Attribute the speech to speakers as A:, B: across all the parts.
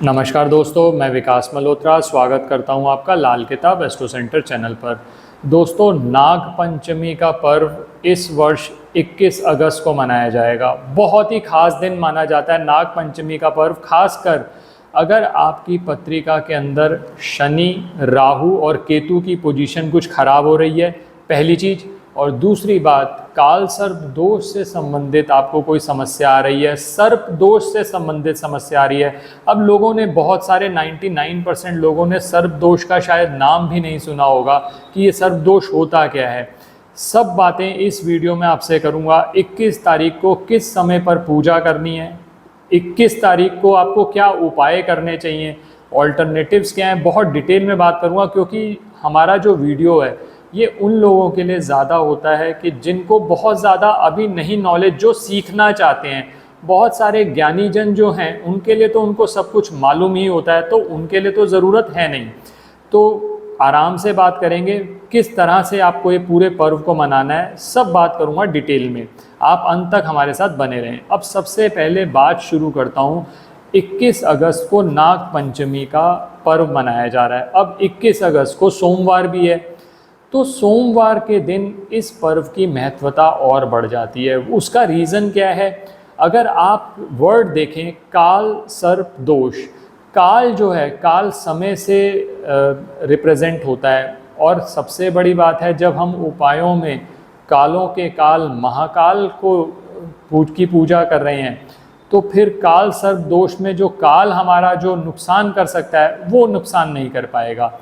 A: नमस्कार दोस्तों, मैं विकास मल्होत्रा स्वागत करता हूं आपका लाल किताब एस्ट्रो सेंटर चैनल पर। दोस्तों, नाग पंचमी का पर्व इस वर्ष 21 अगस्त को मनाया जाएगा। बहुत ही खास दिन माना जाता है नाग पंचमी का पर्व, खासकर अगर आपकी पत्रिका के अंदर शनि, राहु और केतु की पोजीशन कुछ खराब हो रही है, पहली चीज़। और दूसरी बात, काल सर्प दोष से संबंधित आपको कोई समस्या आ रही है, सर्प दोष से संबंधित समस्या आ रही है। अब लोगों ने, बहुत सारे 99% लोगों ने सर्प दोष का शायद नाम भी नहीं सुना होगा कि ये सर्प दोष होता क्या है। सब बातें इस वीडियो में आपसे करूंगा। 21 तारीख को किस समय पर पूजा करनी है, 21 तारीख को आपको क्या उपाय करने चाहिए, ऑल्टरनेटिव्स क्या हैं, बहुत डिटेल में बात करूंगा। क्योंकि हमारा जो वीडियो है ये उन लोगों के लिए ज़्यादा होता है कि जिनको बहुत ज़्यादा अभी नहीं नॉलेज, जो सीखना चाहते हैं। बहुत सारे ज्ञानी जन जो हैं उनके लिए तो उनको सब कुछ मालूम ही होता है, तो उनके लिए तो ज़रूरत है नहीं। तो आराम से बात करेंगे किस तरह से आपको ये पूरे पर्व को मनाना है, सब बात करूँगा डिटेल में। आप अंत तक हमारे साथ बने रहें। अब सबसे पहले बात शुरू करता हूँ। 21 अगस्त को नाग पंचमी का पर्व मनाया जा रहा है। अब 21 अगस्त को सोमवार भी है, तो सोमवार के दिन इस पर्व की महत्वता और बढ़ जाती है। उसका रीज़न क्या है? अगर आप वर्ड देखें, काल सर्प दोष, काल जो है, काल समय से रिप्रेजेंट होता है। और सबसे बड़ी बात है, जब हम उपायों में कालों के काल महाकाल की पूजा कर रहे हैं, तो फिर काल सर्प दोष में जो काल हमारा जो नुकसान कर सकता है वो नुकसान नहीं कर पाएगा।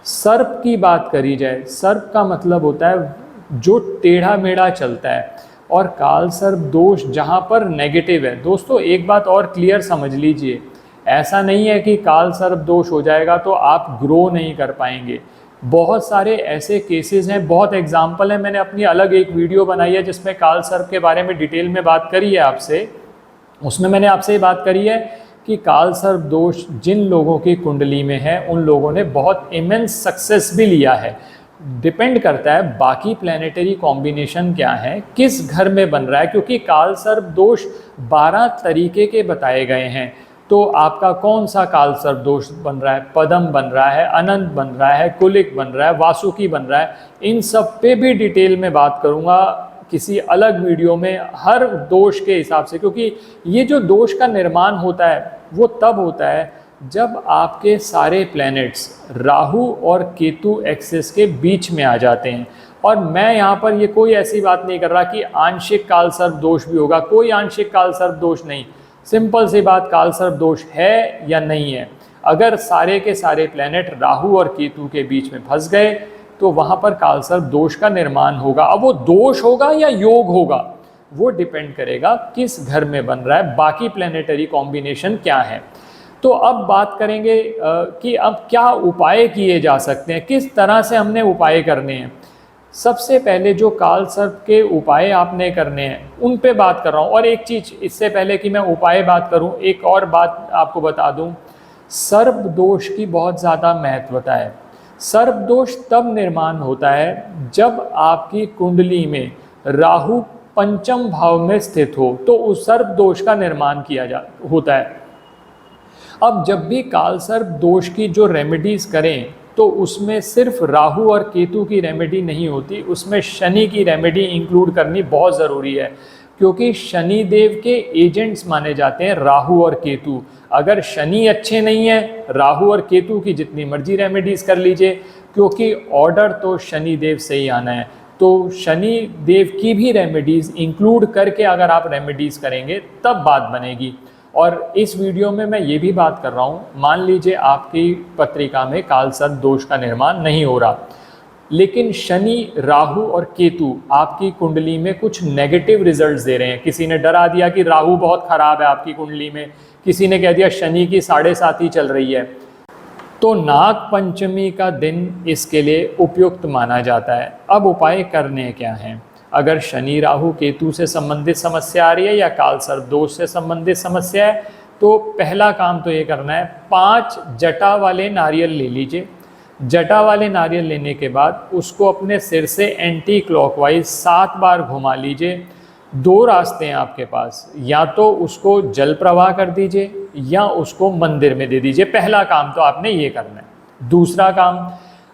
A: सर्प की बात करी जाए, सर्प का मतलब होता है जो टेढ़ा मेढ़ा चलता है, और काल सर्प दोष जहाँ पर नेगेटिव है। दोस्तों, एक बात और क्लियर समझ लीजिए, ऐसा नहीं है कि काल सर्प दोष हो जाएगा तो आप ग्रो नहीं कर पाएंगे। बहुत सारे ऐसे केसेस हैं, बहुत एग्जाम्पल हैं। मैंने अपनी अलग एक वीडियो बनाई है जिसमें काल सर्प के बारे में डिटेल में बात करी है आपसे। उसमें मैंने आपसे ये बात करी है कि काल सर्प दोष जिन लोगों की कुंडली में है उन लोगों ने बहुत इमेंस सक्सेस भी लिया है। डिपेंड करता है बाकी प्लैनेटरी कॉम्बिनेशन क्या है, किस घर में बन रहा है। क्योंकि काल सर्प दोष 12 तरीके के बताए गए हैं। तो आपका कौन सा काल सर्प दोष बन रहा है, पदम बन रहा है, अनंत बन रहा है, कुलिक बन रहा है, वासुकी बन रहा है, इन सब पे भी डिटेल में बात करूँगा किसी अलग वीडियो में, हर दोष के हिसाब से। क्योंकि ये जो दोष का निर्माण होता है वो तब होता है जब आपके सारे प्लैनेट्स राहु और केतु एक्सिस के बीच में आ जाते हैं। और मैं यहाँ पर ये कोई ऐसी बात नहीं कर रहा कि आंशिक काल सर्प दोष भी होगा, कोई आंशिक काल सर्प दोष नहीं। सिंपल सी बात, काल सर्प दोष है या नहीं है। अगर सारे के सारे प्लैनेट राहु और केतु के बीच में फंस गए तो वहाँ पर काल सर्प दोष का निर्माण होगा। अब वो दोष होगा या योग होगा वो डिपेंड करेगा किस घर में बन रहा है, बाकी प्लैनेटरी कॉम्बिनेशन क्या है। तो अब बात करेंगे कि अब क्या उपाय किए जा सकते हैं, किस तरह से हमने उपाय करने हैं। सबसे पहले जो काल सर्प के उपाय आपने करने हैं उन पे बात कर रहा हूँ। और एक चीज़, इससे पहले कि मैं उपाय बात करूँ, एक और बात आपको बता दूँ। सर्प दोष की बहुत ज़्यादा महत्वता है। सर्प दोष तब निर्माण होता है जब आपकी कुंडली में राहु पंचम भाव में स्थित हो, तो उस सर्प दोष का निर्माण होता है। अब जब भी काल सर्प दोष की जो रेमेडीज करें तो उसमें सिर्फ राहु और केतु की रेमेडी नहीं होती, उसमें शनि की रेमेडी इंक्लूड करनी बहुत ज़रूरी है। क्योंकि शनि देव के एजेंट्स माने जाते हैं राहु और केतु। अगर शनि अच्छे नहीं है, राहु और केतु की जितनी मर्जी रेमेडीज कर लीजिए, क्योंकि ऑर्डर तो शनि देव से ही आना है। तो शनि देव की भी रेमेडीज इंक्लूड करके अगर आप रेमेडीज करेंगे तब बात बनेगी। और इस वीडियो में मैं ये भी बात कर रहा हूँ, मान लीजिए आपकी पत्रिका में काल सर्प दोष का निर्माण नहीं हो रहा, लेकिन शनि, राहु और केतु आपकी कुंडली में कुछ नेगेटिव रिजल्ट्स दे रहे हैं। किसी ने डरा दिया कि राहु बहुत खराब है आपकी कुंडली में, किसी ने कह दिया शनि की 7.5 ही चल रही है, तो नाग पंचमी का दिन इसके लिए उपयुक्त माना जाता है। अब उपाय करने क्या हैं? अगर शनि, राहु, केतु से संबंधित समस्या आ रही है या काल सर्प दोष से संबंधित समस्या है, तो पहला काम तो ये करना है, 5 जटा वाले नारियल ले लीजिए। जटा वाले नारियल लेने के बाद उसको अपने सिर से एंटी क्लॉकवाइज 7 बार घुमा लीजिए। दो रास्ते हैं आपके पास, या तो उसको जल प्रवाह कर दीजिए या उसको मंदिर में दे दीजिए। पहला काम तो आपने ये करना है। दूसरा काम,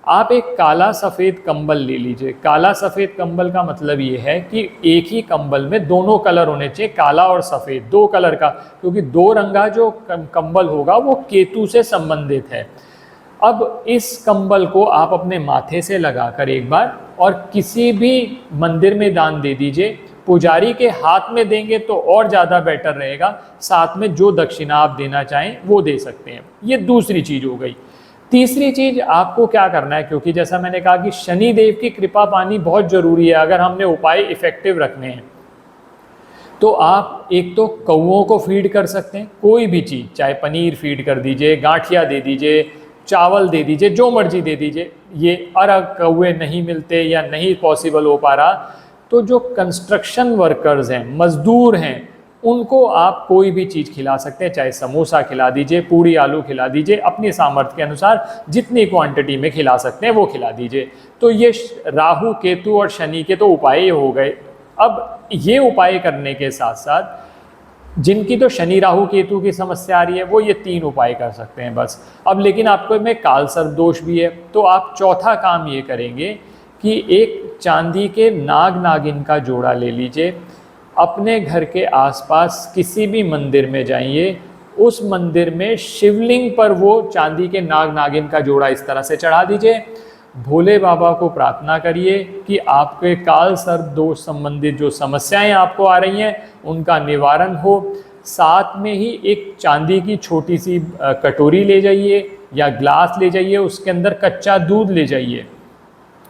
A: आप एक काला सफ़ेद कंबल ले लीजिए। काला सफ़ेद कंबल का मतलब ये है कि एक ही कंबल में दोनों कलर होने चाहिए, काला और सफ़ेद, दो कलर का, क्योंकि दो रंगा जो कंबल होगा वो केतु से संबंधित है। अब इस कंबल को आप अपने माथे से लगाकर एक बार और किसी भी मंदिर में दान दे दीजिए। पुजारी के हाथ में देंगे तो और ज़्यादा बेटर रहेगा, साथ में जो दक्षिणा आप देना चाहें वो दे सकते हैं। ये दूसरी चीज़ हो गई। तीसरी चीज़ आपको क्या करना है, क्योंकि जैसा मैंने कहा कि शनि देव की कृपा पानी बहुत ज़रूरी है अगर हमने उपाय इफ़ेक्टिव रखने हैं। तो आप एक तो कौओं को फीड कर सकते हैं, कोई भी चीज़, चाहे पनीर फीड कर दीजिए, गांठिया दे दीजिए, चावल दे दीजिए, जो मर्जी दे दीजिए। ये अरग कौए नहीं मिलते या नहीं पॉसिबल हो पा रहा, तो जो कंस्ट्रक्शन वर्कर्स हैं, मजदूर हैं, उनको आप कोई भी चीज़ खिला सकते हैं। चाहे समोसा खिला दीजिए, पूड़ी आलू खिला दीजिए, अपनी सामर्थ्य के अनुसार जितनी क्वांटिटी में खिला सकते हैं वो खिला दीजिए। तो ये राहु केतु और शनि के तो उपाय हो गए। अब ये उपाय करने के साथ साथ जिनकी तो शनि राहु केतु की समस्या आ रही है वो ये 3 उपाय कर सकते हैं बस। अब लेकिन आपको में काल सर्प दोष भी है, तो आप चौथा काम ये करेंगे कि एक चांदी के नाग नागिन का जोड़ा ले लीजिए, अपने घर के आसपास किसी भी मंदिर में जाइए, उस मंदिर में शिवलिंग पर वो चांदी के नाग नागिन का जोड़ा इस तरह से चढ़ा दीजिए। भोले बाबा को प्रार्थना करिए कि आपके काल सर्प दोष संबंधित जो समस्याएं आपको आ रही हैं उनका निवारण हो। साथ में ही एक चांदी की छोटी सी कटोरी ले जाइए या ग्लास ले जाइए, उसके अंदर कच्चा दूध ले जाइए।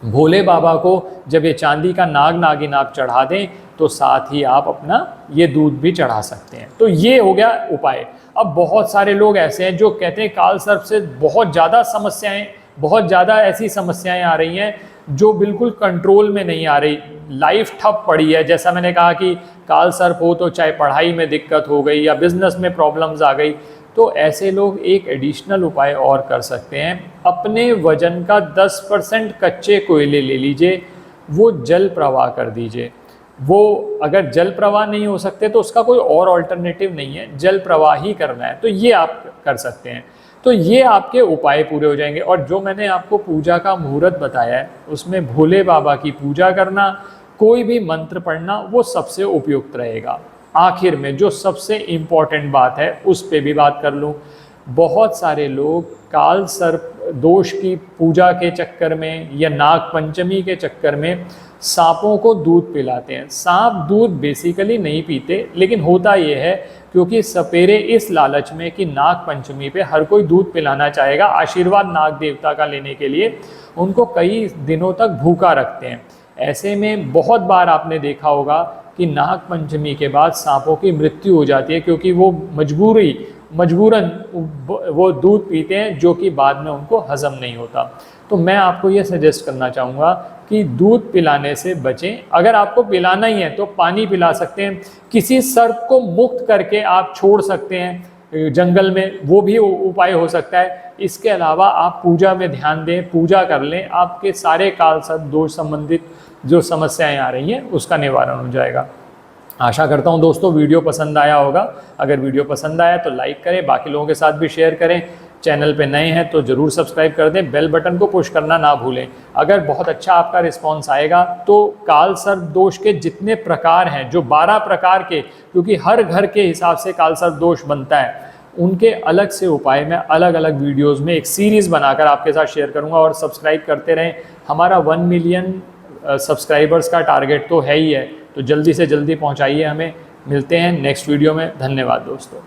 A: भोले बाबा को जब ये चांदी का नाग नागिन आप चढ़ा दें तो साथ ही आप अपना ये दूध भी चढ़ा सकते हैं। तो ये हो गया उपाय। अब बहुत सारे लोग ऐसे हैं जो कहते हैं काल सर्प से बहुत ज़्यादा समस्याएं, बहुत ज़्यादा ऐसी समस्याएं आ रही हैं जो बिल्कुल कंट्रोल में नहीं आ रही, लाइफ ठप पड़ी है। जैसा मैंने कहा कि काल सर्प हो तो चाहे पढ़ाई में दिक्कत हो गई या बिजनेस में प्रॉब्लम्स आ गई, तो ऐसे लोग एक एडिशनल उपाय और कर सकते हैं। अपने वजन का 10% कच्चे कोयले ले लीजिए, वो जल प्रवाह कर दीजिए। वो अगर जल प्रवाह नहीं हो सकते तो उसका कोई और ऑल्टरनेटिव नहीं है, जल प्रवाह ही करना है, तो ये आप कर सकते हैं। तो ये आपके उपाय पूरे हो जाएंगे। और जो मैंने आपको पूजा का मुहूर्त बताया है उसमें भोले बाबा की पूजा करना, कोई भी मंत्र पढ़ना, वो सबसे उपयुक्त रहेगा। आखिर में जो सबसे इम्पॉर्टेंट बात है उस पे भी बात कर लूँ। बहुत सारे लोग काल सर्प दोष की पूजा के चक्कर में या नाग पंचमी के चक्कर में सांपों को दूध पिलाते हैं। सांप दूध बेसिकली नहीं पीते, लेकिन होता यह है क्योंकि सपेरे इस लालच में कि नाग पंचमी पे हर कोई दूध पिलाना चाहेगा, आशीर्वाद नाग देवता का लेने के लिए उनको कई दिनों तक भूखा रखते हैं। ऐसे में बहुत बार आपने देखा होगा कि नाग पंचमी के बाद सांपों की मृत्यु हो जाती है, क्योंकि वो मजबूरन वो दूध पीते हैं जो कि बाद में उनको हजम नहीं होता। तो मैं आपको ये सजेस्ट करना चाहूँगा कि दूध पिलाने से बचें। अगर आपको पिलाना ही है तो पानी पिला सकते हैं, किसी सर्प को मुक्त करके आप छोड़ सकते हैं जंगल में, वो भी उपाय हो सकता है। इसके अलावा आप पूजा में ध्यान दें, पूजा कर लें, आपके सारे काल सर्प दोष संबंधित जो समस्याएं आ रही हैं उसका निवारण हो जाएगा। आशा करता हूं दोस्तों वीडियो पसंद आया होगा। अगर वीडियो पसंद आया तो लाइक करें, बाकी लोगों के साथ भी शेयर करें। चैनल पे नए हैं तो ज़रूर सब्सक्राइब कर दें, बेल बटन को पुश करना ना भूलें। अगर बहुत अच्छा आपका रिस्पांस आएगा तो काल सर्प दोष के जितने प्रकार हैं, जो 12 प्रकार के, क्योंकि हर घर के हिसाब से काल सर्प दोष बनता है, उनके अलग से उपाय मैं अलग अलग वीडियोज़ में एक सीरीज़ बनाकर आपके साथ शेयर करूँगा। और सब्सक्राइब करते रहें। हमारा 1 मिलियन सब्सक्राइबर्स का टारगेट तो है ही है, तो जल्दी से जल्दी पहुंचाइए हमें। मिलते हैं नेक्स्ट वीडियो में। धन्यवाद दोस्तों।